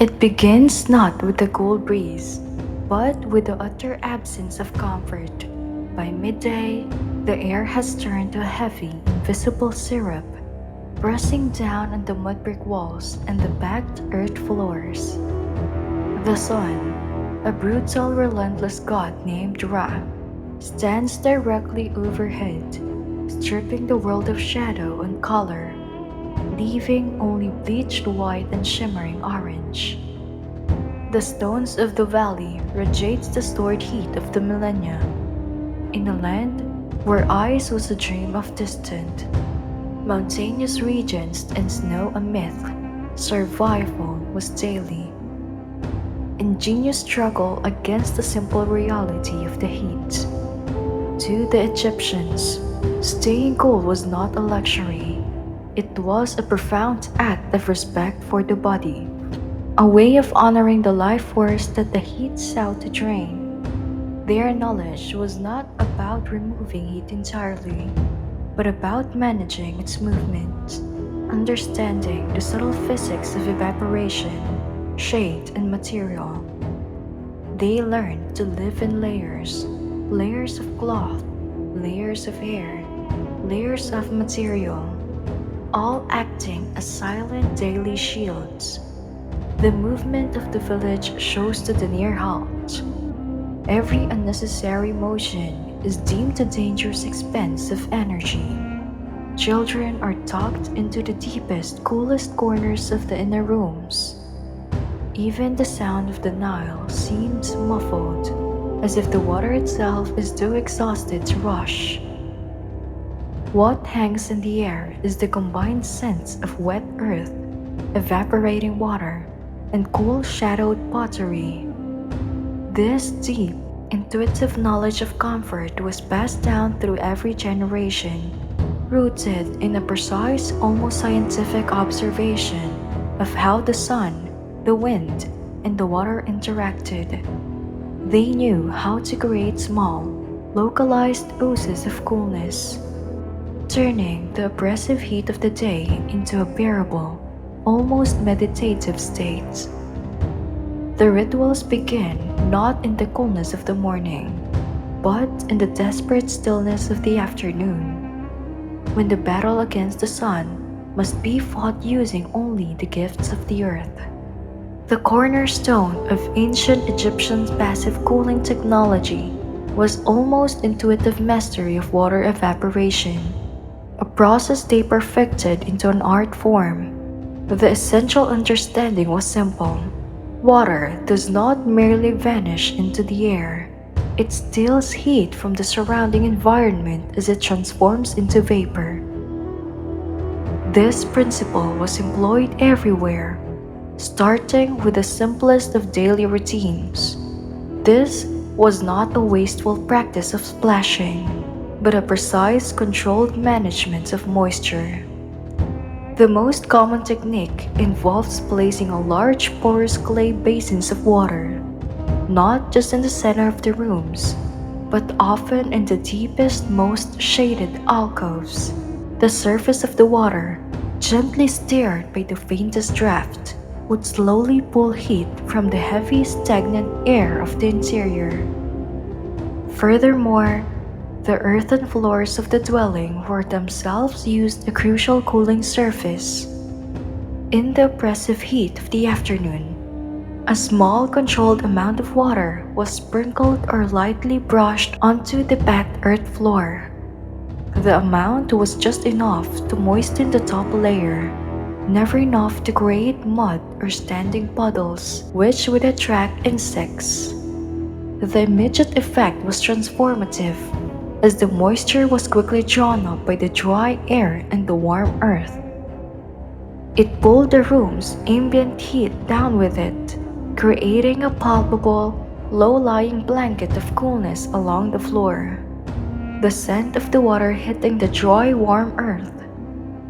It begins not with the cool breeze, but with the utter absence of comfort. By midday, the air has turned to a heavy, invisible syrup, pressing down on the mud brick walls and the packed earth floors. The sun, a brutal, relentless god named Ra, stands directly overhead, stripping the world of shadow and color, leaving only bleached white and shimmering orange. The stones of the valley radiate the stored heat of the millennia. In a land where ice was a dream of distant, mountainous regions and snow a myth, survival was daily. Ingenious struggle against the simple reality of the heat. To the Egyptians, staying cool was not a luxury. It was a profound act of respect for the body, a way of honoring the life force that the heat sought to drain. Their knowledge was not about removing heat entirely, but about managing its movement, understanding the subtle physics of evaporation, shade, and material. They learned to live in layers, layers of cloth, layers of air, layers of material, all acting as silent daily shields. The movement of the village shows to the near halt. Every unnecessary motion is deemed a dangerous expense of energy. Children are tucked into the deepest, coolest corners of the inner rooms. Even the sound of the Nile seems muffled, as if the water itself is too exhausted to rush. What hangs in the air is the combined sense of wet earth, evaporating water, and cool shadowed pottery. This deep, intuitive knowledge of comfort was passed down through every generation, rooted in a precise, almost scientific observation of how the sun, the wind, and the water interacted. They knew how to create small, localized oases of coolness, turning the oppressive heat of the day into a bearable, almost meditative state. The rituals begin not in the coolness of the morning, but in the desperate stillness of the afternoon, when the battle against the sun must be fought using only the gifts of the earth. The cornerstone of ancient Egyptian passive cooling technology was almost intuitive mastery of water evaporation, a process they perfected into an art form. The essential understanding was simple. Water does not merely vanish into the air. It steals heat from the surrounding environment as it transforms into vapor. This principle was employed everywhere, starting with the simplest of daily routines. This was not a wasteful practice of splashing, but a precise, controlled management of moisture. The most common technique involves placing a large porous clay basins of water, not just in the center of the rooms, but often in the deepest, most shaded alcoves. The surface of the water, gently stirred by the faintest draft, would slowly pull heat from the heavy, stagnant air of the interior. Furthermore, the earthen floors of the dwelling were themselves used a crucial cooling surface. In the oppressive heat of the afternoon, a small controlled amount of water was sprinkled or lightly brushed onto the packed earth floor. The amount was just enough to moisten the top layer, never enough to create mud or standing puddles, which would attract insects. The immediate effect was transformative, as the moisture was quickly drawn up by the dry air and the warm earth. It pulled the room's ambient heat down with it, creating a palpable, low-lying blanket of coolness along the floor. The scent of the water hitting the dry, warm earth,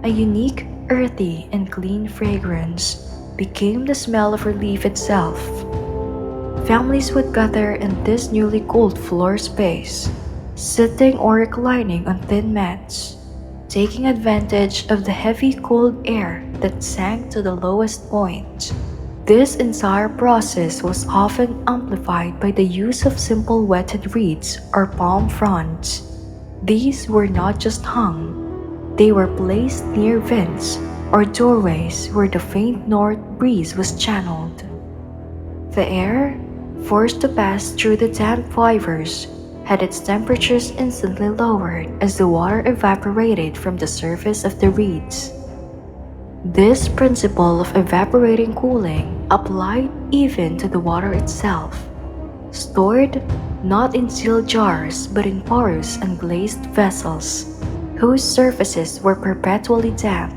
a unique, earthy, and clean fragrance, became the smell of relief itself. Families would gather in this newly cooled floor space, sitting or reclining on thin mats, taking advantage of the heavy cold air that sank to the lowest point. This entire process was often amplified by the use of simple wetted reeds or palm fronds. These were not just hung, they were placed near vents or doorways where the faint north breeze was channeled. The air, forced to pass through the damp fibers, had its temperatures instantly lowered as the water evaporated from the surface of the reeds. This principle of evaporating cooling applied even to the water itself, stored not in sealed jars but in porous and glazed vessels, whose surfaces were perpetually damp,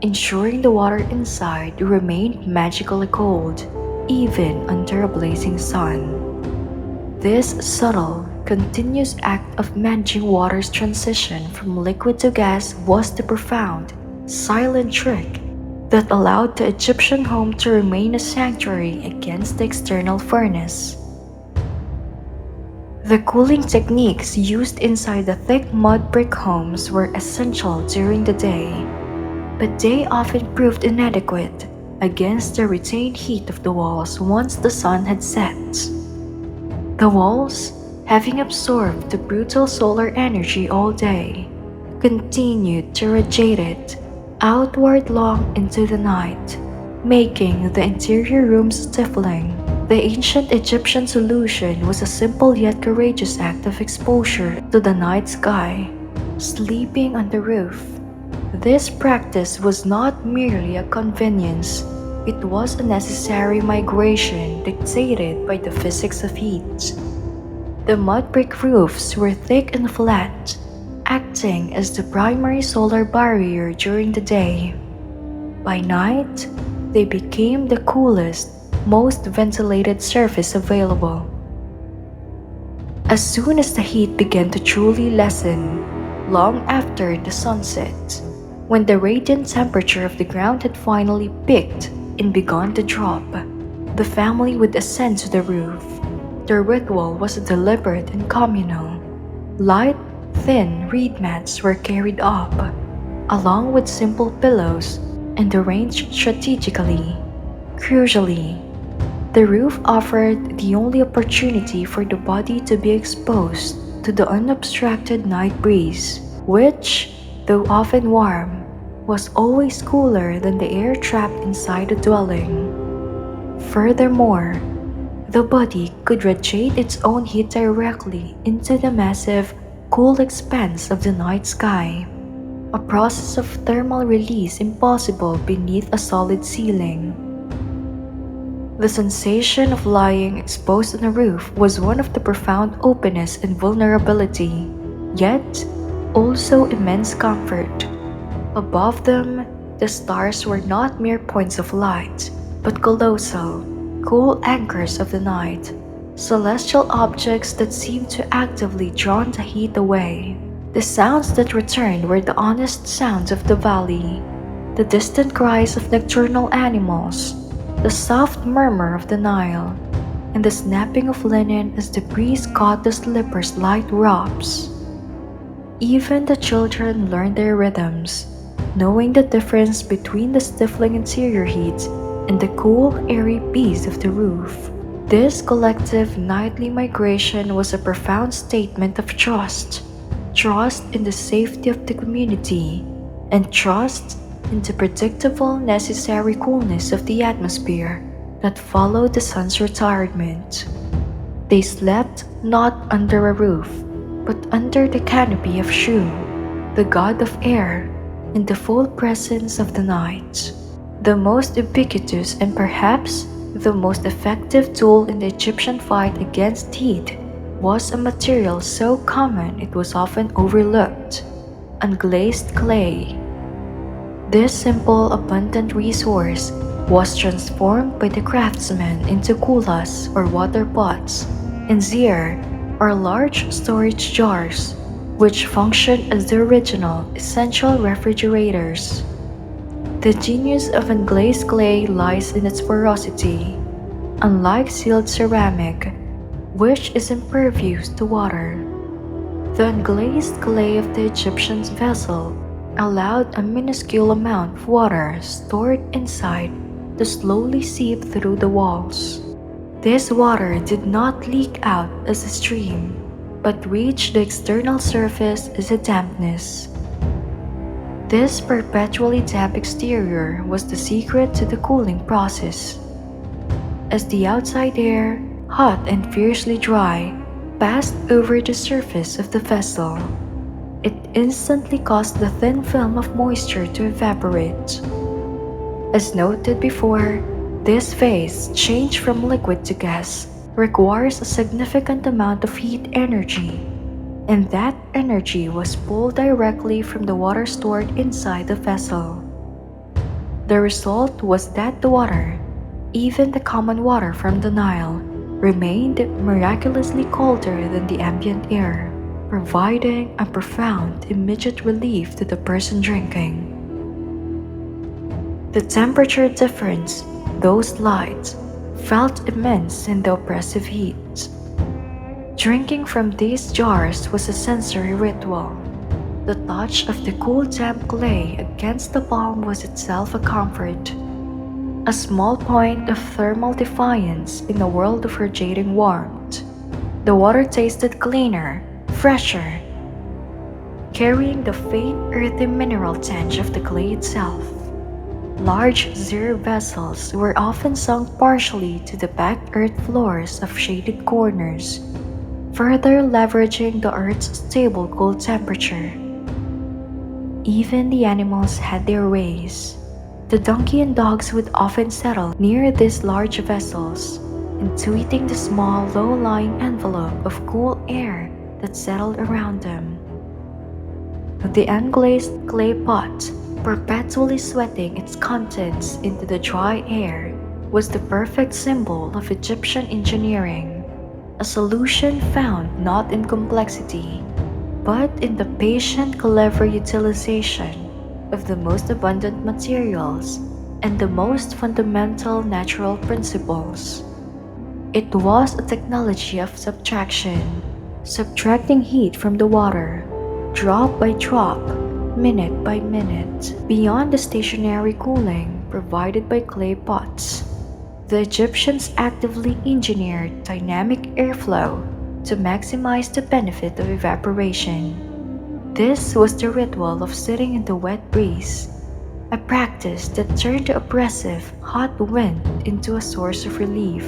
ensuring the water inside remained magically cold even under a blazing sun. This subtle, continuous act of managing water's transition from liquid to gas was the profound, silent trick that allowed the Egyptian home to remain a sanctuary against the external furnace. The cooling techniques used inside the thick mud brick homes were essential during the day, but they often proved inadequate against the retained heat of the walls once the sun had set. The walls, having absorbed the brutal solar energy all day, continued to radiate it outward long into the night, making the interior rooms stifling. The ancient Egyptian solution was a simple yet courageous act of exposure to the night sky, sleeping on the roof. This practice was not merely a convenience, it was a necessary migration dictated by the physics of heat. The mud brick roofs were thick and flat, acting as the primary solar barrier during the day. By night, they became the coolest, most ventilated surface available. As soon as the heat began to truly lessen, long after the sunset, when the radiant temperature of the ground had finally peaked and begun to drop, the family would ascend to the roof. The ritual was deliberate and communal. Light, thin reed mats were carried up, along with simple pillows, and arranged strategically. Crucially, the roof offered the only opportunity for the body to be exposed to the unobstructed night breeze, which, though often warm, was always cooler than the air trapped inside the dwelling. Furthermore, the body could radiate its own heat directly into the massive, cool expanse of the night sky, a process of thermal release impossible beneath a solid ceiling. The sensation of lying exposed on a roof was one of the profound openness and vulnerability, yet also immense comfort. Above them, the stars were not mere points of light, but colossal, cool anchors of the night, celestial objects that seemed to actively draw the heat away. The sounds that returned were the honest sounds of the valley, the distant cries of nocturnal animals, the soft murmur of the Nile, and the snapping of linen as the breeze caught the slippers' light robes. Even the children learned their rhythms, knowing the difference between the stifling interior heat and the cool, airy breeze of the roof. This collective nightly migration was a profound statement of trust. Trust in the safety of the community, and trust in the predictable, necessary coolness of the atmosphere that followed the sun's retirement. They slept not under a roof, but under the canopy of Shu, the god of air, in the full presence of the night. The most ubiquitous and perhaps the most effective tool in the Egyptian fight against heat was a material so common it was often overlooked: unglazed clay. This simple, abundant resource was transformed by the craftsmen into kulas or water pots, and zir or large storage jars, which functioned as the original, essential refrigerators. The genius of unglazed clay lies in its porosity. Unlike sealed ceramic, which is impervious to water, the unglazed clay of the Egyptian's vessel allowed a minuscule amount of water stored inside to slowly seep through the walls. This water did not leak out as a stream, but reached the external surface as a dampness. This perpetually damp exterior was the secret to the cooling process. As the outside air, hot and fiercely dry, passed over the surface of the vessel, it instantly caused the thin film of moisture to evaporate. As noted before, this phase, change from liquid to gas, requires a significant amount of heat energy, and that energy was pulled directly from the water stored inside the vessel. The result was that the water, even the common water from the Nile, remained miraculously colder than the ambient air, providing a profound immediate relief to the person drinking. The temperature difference, though slight, felt immense in the oppressive heat. Drinking from these jars was a sensory ritual. The touch of the cool damp clay against the palm was itself a comfort, a small point of thermal defiance in a world of radiating warmth. The water tasted cleaner, fresher, carrying the faint earthy mineral tinge of the clay itself. Large zero vessels were often sunk partially to the packed earth floors of shaded corners, further leveraging the earth's stable cold temperature. Even the animals had their ways. The donkey and dogs would often settle near these large vessels, intuiting the small, low-lying envelope of cool air that settled around them. The unglazed clay pot, perpetually sweating its contents into the dry air, was the perfect symbol of Egyptian engineering, a solution found not in complexity, but in the patient, clever utilization of the most abundant materials and the most fundamental natural principles. It was a technology of subtraction, subtracting heat from the water, drop by drop, minute by minute, beyond the stationary cooling provided by clay pots. The Egyptians actively engineered dynamic airflow to maximize the benefit of evaporation. This was the ritual of sitting in the wet breeze, a practice that turned the oppressive, hot wind into a source of relief.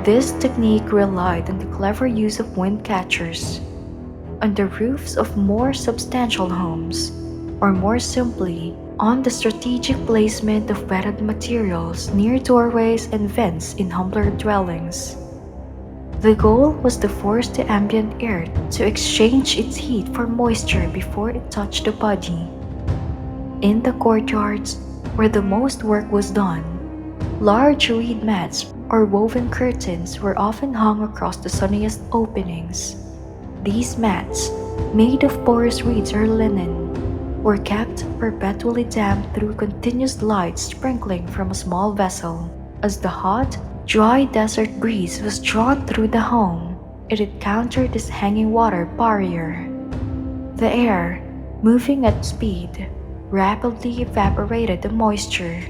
This technique relied on the clever use of wind catchers on the roofs of more substantial homes, or more simply, on the strategic placement of wetted materials near doorways and vents in humbler dwellings. The goal was to force the ambient air to exchange its heat for moisture before it touched the body. In the courtyards, where the most work was done, large reed mats or woven curtains were often hung across the sunniest openings. These mats, made of porous reeds or linen, were kept perpetually damp through continuous light sprinkling from a small vessel. As the hot, dry desert breeze was drawn through the home, it encountered this hanging water barrier. The air, moving at speed, rapidly evaporated the moisture,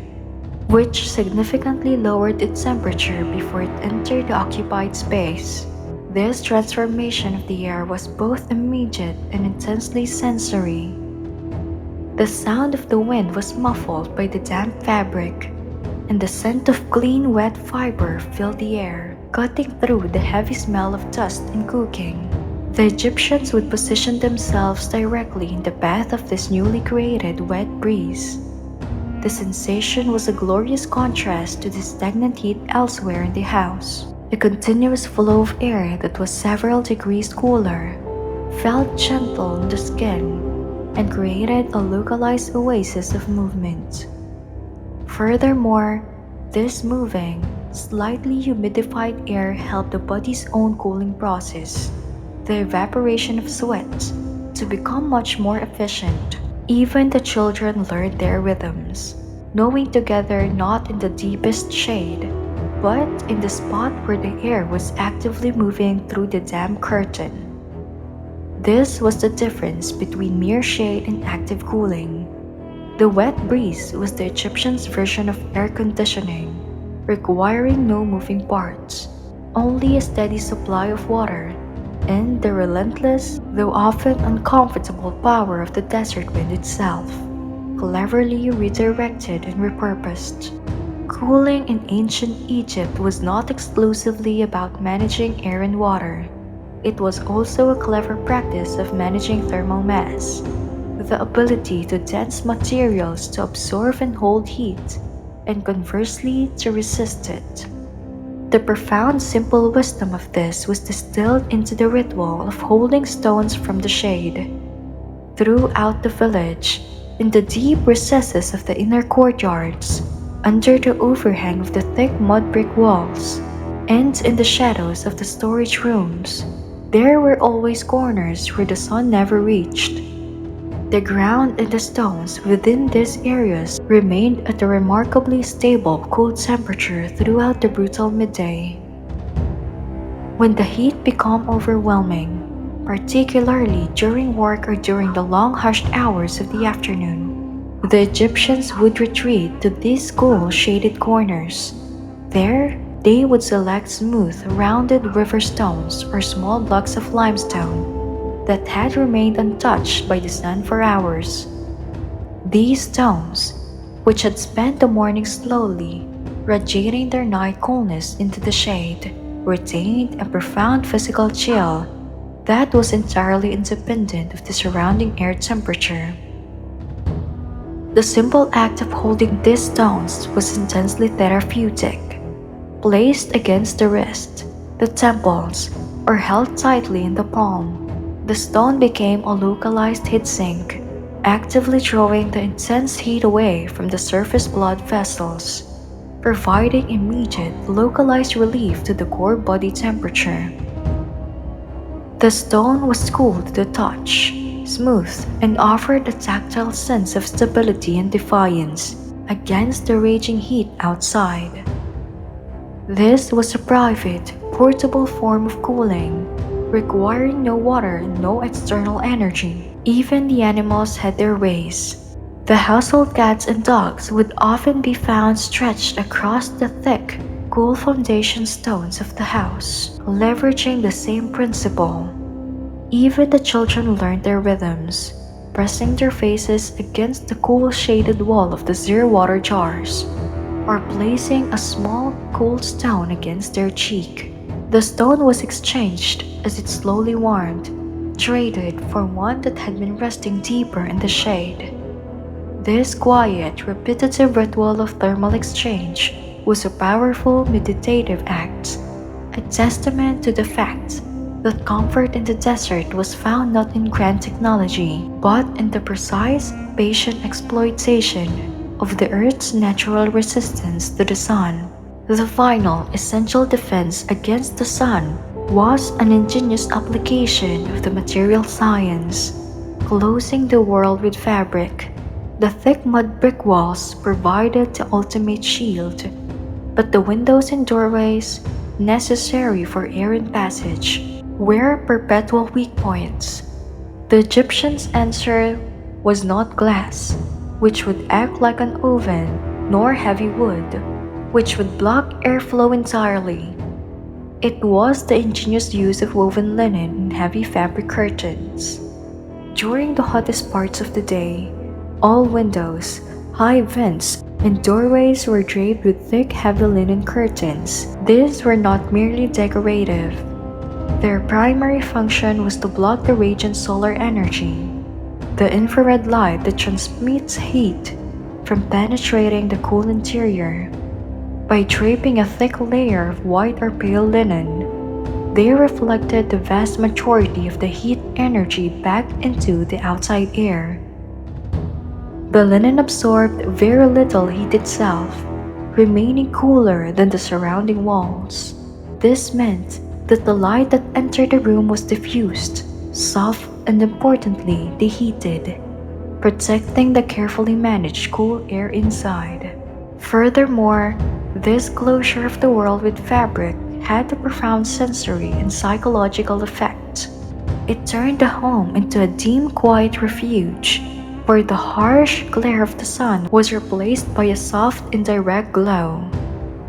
which significantly lowered its temperature before it entered the occupied space. This transformation of the air was both immediate and intensely sensory. The sound of the wind was muffled by the damp fabric, and the scent of clean, wet fiber filled the air, cutting through the heavy smell of dust and cooking. The Egyptians would position themselves directly in the path of this newly created wet breeze. The sensation was a glorious contrast to the stagnant heat elsewhere in the house. The continuous flow of air that was several degrees cooler felt gentle on the skin and created a localized oasis of movement. Furthermore, this moving, slightly humidified air helped the body's own cooling process, the evaporation of sweat, to become much more efficient. Even the children learned their rhythms, knowing together not in the deepest shade, but in the spot where the air was actively moving through the damp curtain. This was the difference between mere shade and active cooling. The wet breeze was the Egyptians' version of air conditioning, requiring no moving parts, only a steady supply of water, and the relentless, though often uncomfortable power of the desert wind itself, cleverly redirected and repurposed. Cooling in ancient Egypt was not exclusively about managing air and water. It was also a clever practice of managing thermal mass, the ability to dense materials to absorb and hold heat, and conversely to resist it. The profound simple wisdom of this was distilled into the ritual of holding stones from the shade. Throughout the village, in the deep recesses of the inner courtyards, under the overhang of the thick mud brick walls, and in the shadows of the storage rooms, there were always corners where the sun never reached. The ground and the stones within these areas remained at a remarkably stable, cool temperature throughout the brutal midday. When the heat became overwhelming, particularly during work or during the long hushed hours of the afternoon, the Egyptians would retreat to these cool, shaded corners. There, they would select smooth, rounded river stones or small blocks of limestone that had remained untouched by the sun for hours. These stones, which had spent the morning slowly radiating their night coolness into the shade, retained a profound physical chill that was entirely independent of the surrounding air temperature. The simple act of holding these stones was intensely therapeutic. Placed against the wrist, the temples, or held tightly in the palm, the stone became a localized heat sink, actively drawing the intense heat away from the surface blood vessels, providing immediate localized relief to the core body temperature. The stone was cool to the touch, smooth, and offered a tactile sense of stability and defiance against the raging heat outside. This was a private, portable form of cooling, requiring no water and no external energy. Even the animals had their ways. The household cats and dogs would often be found stretched across the thick, cool foundation stones of the house, leveraging the same principle. Even the children learned their rhythms, pressing their faces against the cool shaded wall of the zero water jars, or placing a small cool stone against their cheek. The stone was exchanged as it slowly warmed, traded for one that had been resting deeper in the shade. This quiet, repetitive ritual of thermal exchange was a powerful meditative act, a testament to the fact that comfort in the desert was found not in grand technology, but in the precise, patient exploitation of the Earth's natural resistance to the sun. The final, essential defense against the sun was an ingenious application of the material science, closing the world with fabric. The thick mud brick walls provided the ultimate shield, but the windows and doorways, necessary for air and passage, were perpetual weak points. The Egyptians' answer was not glass, which would act like an oven, nor heavy wood, which would block airflow entirely. It was the ingenious use of woven linen and heavy fabric curtains. During the hottest parts of the day, all windows, high vents, and doorways were draped with thick, heavy linen curtains. These were not merely decorative. Their primary function was to block the radiant solar energy, the infrared light that transmits heat, from penetrating the cool interior. By draping a thick layer of white or pale linen, they reflected the vast majority of the heat energy back into the outside air. The linen absorbed very little heat itself, remaining cooler than the surrounding walls. This meant that the light that entered the room was diffused, soft, and importantly, deheated, protecting the carefully managed cool air inside. Furthermore, this closure of the world with fabric had a profound sensory and psychological effect. It turned the home into a dim, quiet refuge, where the harsh glare of the sun was replaced by a soft indirect glow.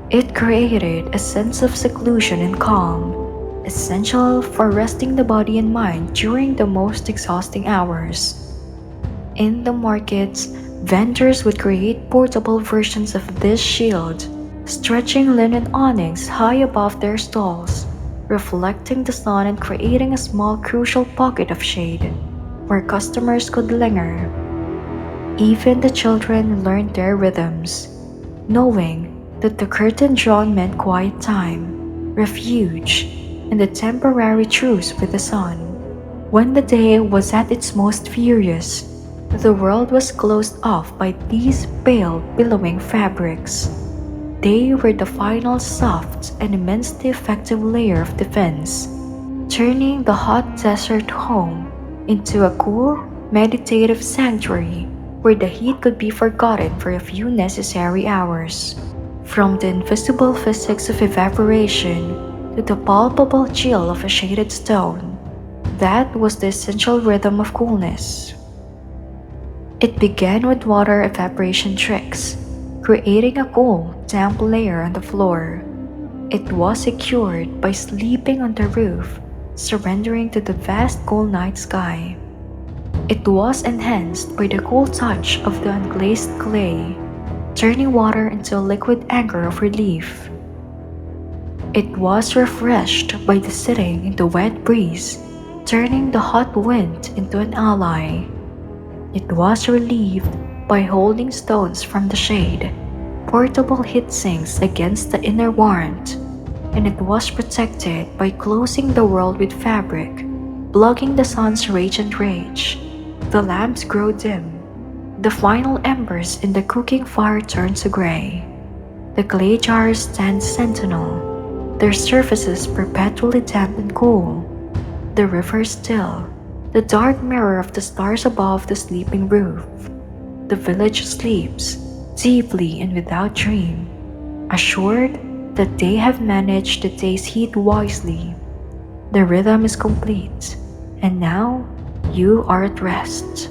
It created a sense of seclusion and calm, essential for resting the body and mind during the most exhausting hours. In the markets, vendors would create portable versions of this shield, stretching linen awnings high above their stalls, reflecting the sun and creating a small crucial pocket of shade where customers could linger. Even the children learned their rhythms, knowing that the curtain drawn meant quiet time, refuge, and a temporary truce with the sun. When the day was at its most furious, the world was closed off by these pale, billowing fabrics. They were the final soft and immensely effective layer of defense, turning the hot desert home into a cool, meditative sanctuary where the heat could be forgotten for a few necessary hours. From the invisible physics of evaporation to the palpable chill of a shaded stone, that was the essential rhythm of coolness. It began with water evaporation tricks, creating a cool, damp layer on the floor. It was secured by sleeping on the roof, surrendering to the vast cool night sky. It was enhanced by the cool touch of the unglazed clay, turning water into a liquid anchor of relief. It was refreshed by the sitting in the wet breeze, turning the hot wind into an ally. It was relieved by holding stones from the shade, portable heat sinks against the inner warmth, and it was protected by closing the world with fabric, blocking the sun's radiant rage. The lamps grow dim. The final embers in the cooking fire turn to gray. The clay jars stand sentinel, their surfaces perpetually damp and cool. The river still, the dark mirror of the stars above the sleeping roof. The village sleeps, deeply and without dream, assured that they have managed the day's heat wisely. The rhythm is complete, and now you are at rest.